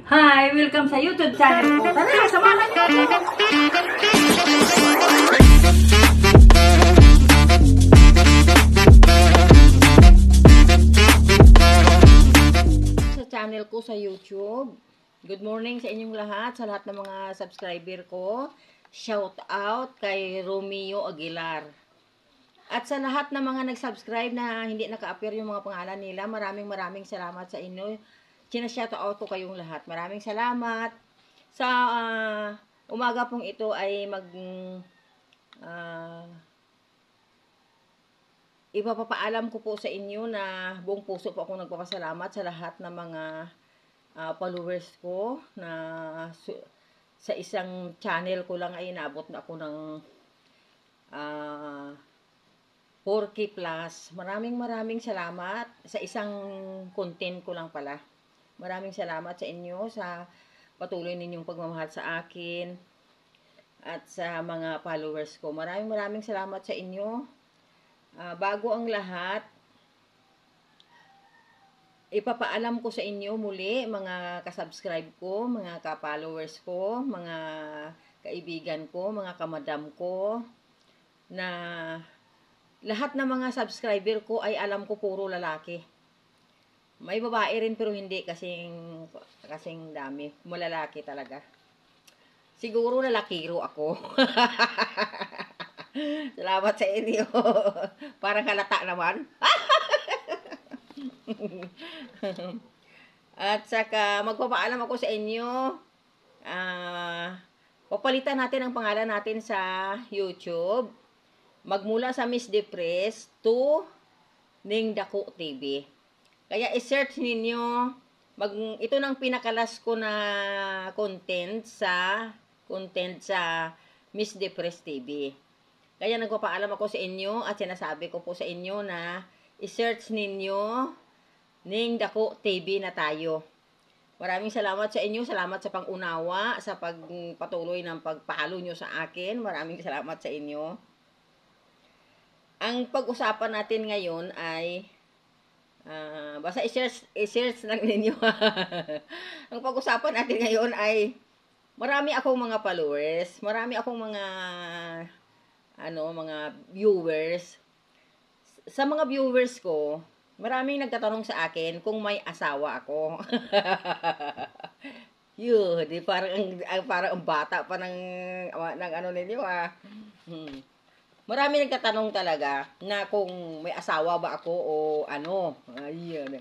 Hi! Welcome sa YouTube channel ko. Tara, samahan niyo ako! Sa channel ko sa YouTube. Good morning sa inyong lahat, sa lahat ng mga subscriber ko. Shout out kay Romeo Aguilar. At sa lahat ng mga nag-subscribe na hindi naka-appear yung mga pangalan nila, maraming salamat sa inyo. Sinashout out ko kayong lahat. Maraming salamat. Sa umaga pong ito ay ipapapaalam ko po sa inyo na buong puso po ako nagpapasalamat sa lahat ng mga followers ko na sa isang channel ko lang ay inaabot na ako ng 4K plus. Maraming salamat sa isang content ko lang pala. Maraming salamat sa inyo sa patuloy ninyong pagmamahal sa akin at sa mga followers ko. Maraming salamat sa inyo. Bago ang lahat, ipapaalam ko sa inyo muli, mga kasubscribe ko, mga ka-followers ko, mga kaibigan ko, mga kamadam ko, na lahat ng mga subscriber ko ay alam ko puro lalaki. May babae rin pero hindi kasing dami. Malalaki talaga. Siguro lalakiro ako. Salamat sa inyo. Parang halata naman. At saka magpapaalam ako sa inyo. Papalitan natin ang pangalan natin sa YouTube. Magmula sa Miss Depress to Ning Dako TV. Kaya i-search ninyo, ito nang pinakalas ko na content sa Miss Depress TV. Kaya nagpapaalam ako sa inyo at sinasabi ko po sa inyo na i-search ninyo Ning Dako TV na tayo. Maraming salamat sa inyo, salamat sa pang-unawa, sa pagpatuloy ng pagpalo nyo sa akin. Maraming salamat sa inyo. Ang pag-usapan natin ngayon ay basta i-search lang ninyo. Ang pag-usapan natin ngayon ay marami akong mga followers, marami akong mga viewers. Sa mga viewers ko, maraming nagtatanong sa akin kung may asawa ako. Yun, parang ang bata pa ng ano ninyo Marami nagtatanong talaga na kung may asawa ba ako o ano. Ayun.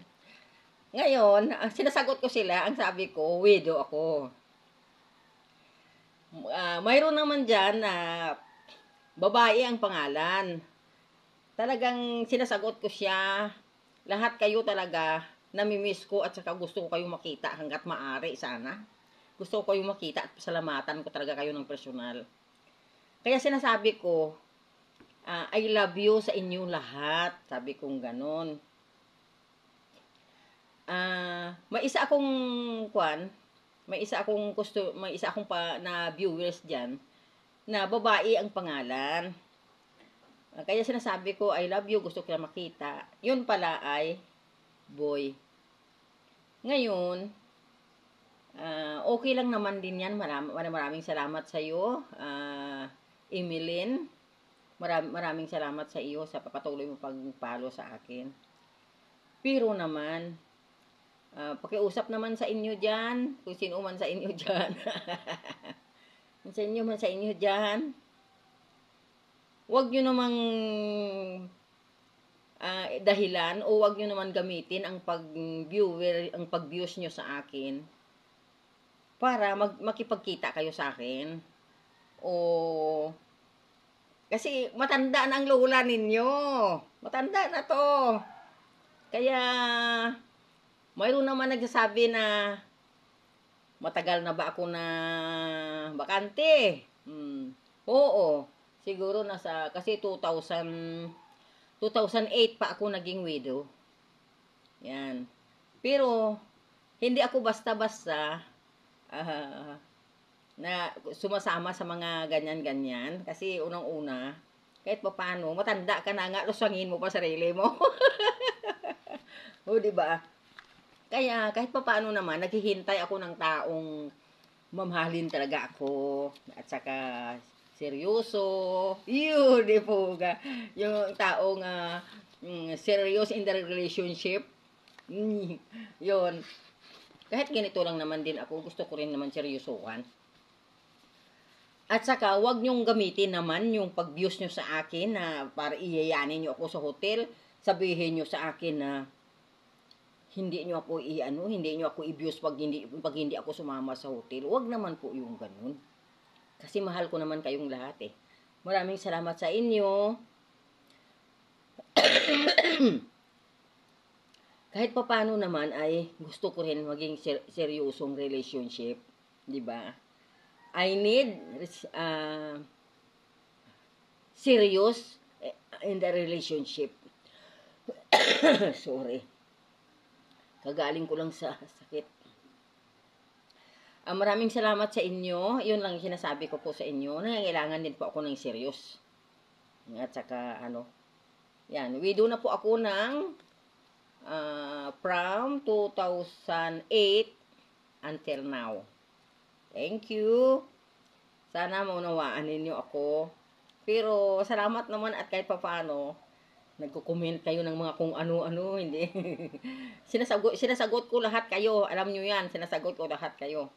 Ngayon, sinasagot ko sila, ang sabi ko, widow ako. Mayroon naman dyan na babae ang pangalan. Talagang sinasagot ko siya. Lahat kayo talaga namimiss ko at saka gusto ko kayong makita hanggat maaari sana. Gusto ko kayong makita at pasalamatan ko talaga kayo ng personal. Kaya sinasabi ko, I love you sa inyong lahat. Sabi kong ganon. May isa akong na viewers dyan na babae ang pangalan. Kaya sinasabi ko, I love you, gusto ko na makita. Yun pala ay boy. Ngayon, okay lang naman din yan. Maraming salamat sa iyo, Emeline. Maraming salamat sa iyo sa patuloy mo pag-follow sa akin. Pero naman, pakiusap naman sa inyo dyan, kung sino man sa inyo dyan. sa inyo dyan, huwag nyo namang dahilan o huwag nyo naman gamitin ang pag-views nyo sa akin para makipagkita kayo sa akin. Kasi matanda na ang lola ninyo. Matanda na to. Kaya mayroon naman nagsasabi na matagal na ba ako na bakante? Oo. Siguro kasi 2008 pa ako naging widow. Yan. Pero hindi ako basta-basta na sumasama sa mga ganyan-ganyan. Kasi unang-una, kahit pa paano, matanda ka na nga, luswangin mo pa sarili mo. O, diba? Kaya kahit papaano naman, naghihintay ako ng taong mamahalin talaga ako. At saka seryoso. Yun, di po ga. Yung taong serious in the relationship. Yun. Kahit ganito lang naman din ako, gusto ko rin naman seryosohan. At saka, wag niyong gamitin naman yung pag-views niyo sa akin na para iyayanin niyo ako sa hotel. Sabihin niyo sa akin na hindi niyo ako hindi niyo ako i-views pag hindi ako sumama sa hotel. Wag naman po yung ganun. Kasi mahal ko naman kayong lahat eh. Maraming salamat sa inyo. Kahit papaano naman ay gusto ko rin maging seryosong relationship, 'di ba? I need serious in the relationship. Sorry. Kagaling ko lang sa sakit. Maraming salamat sa inyo. 'Yun lang sinasabi ko po sa inyo. Nangangailangan din po ako ng serious. At saka yan, widow na po ako ng from 2008 until now. Thank you. Sana maunawaan ninyo ako. Pero salamat naman at kahit papaano nagko-comment kayo ng mga kung ano-ano, hindi. sinasagot ko lahat kayo. Alam niyo 'yan, sinasagot ko lahat kayo.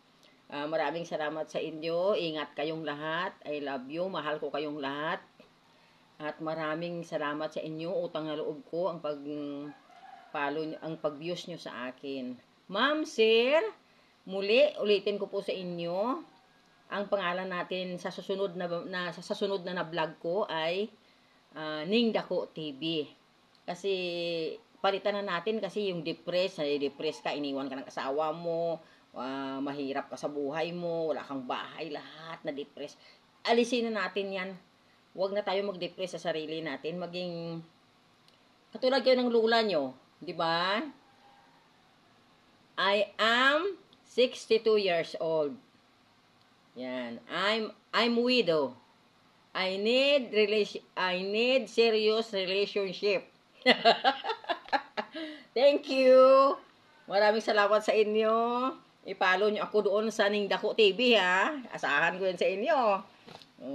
Maraming salamat sa inyo. Ingat kayong lahat. I love you. Mahal ko kayong lahat. At maraming salamat sa inyo. Utang na loob ko ang pag-views nyo sa akin. Ma'am, sir, muli, ulitin ko po sa inyo, ang pangalan natin sa susunod na vlog ko ay Ning Dako TV. Kasi, palitan na natin kasi yung depressed ka, iniwan ka ng asawa mo, mahirap ka sa buhay mo, wala kang bahay, lahat na depressed. Alisin na natin yan. Huwag na tayo mag-depress sa sarili natin. Maging katulad kayo ng lula nyo. Di ba? I am 62 years old. Yan. I'm widow. I need serious relationship. Thank you. Maraming salamat sa inyo. I-follow nyo ako doon sa Ning Dako TV ha. Asahan ko yan sa inyo.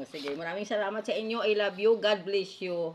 Sige, maraming salamat sa inyo. I love you. God bless you.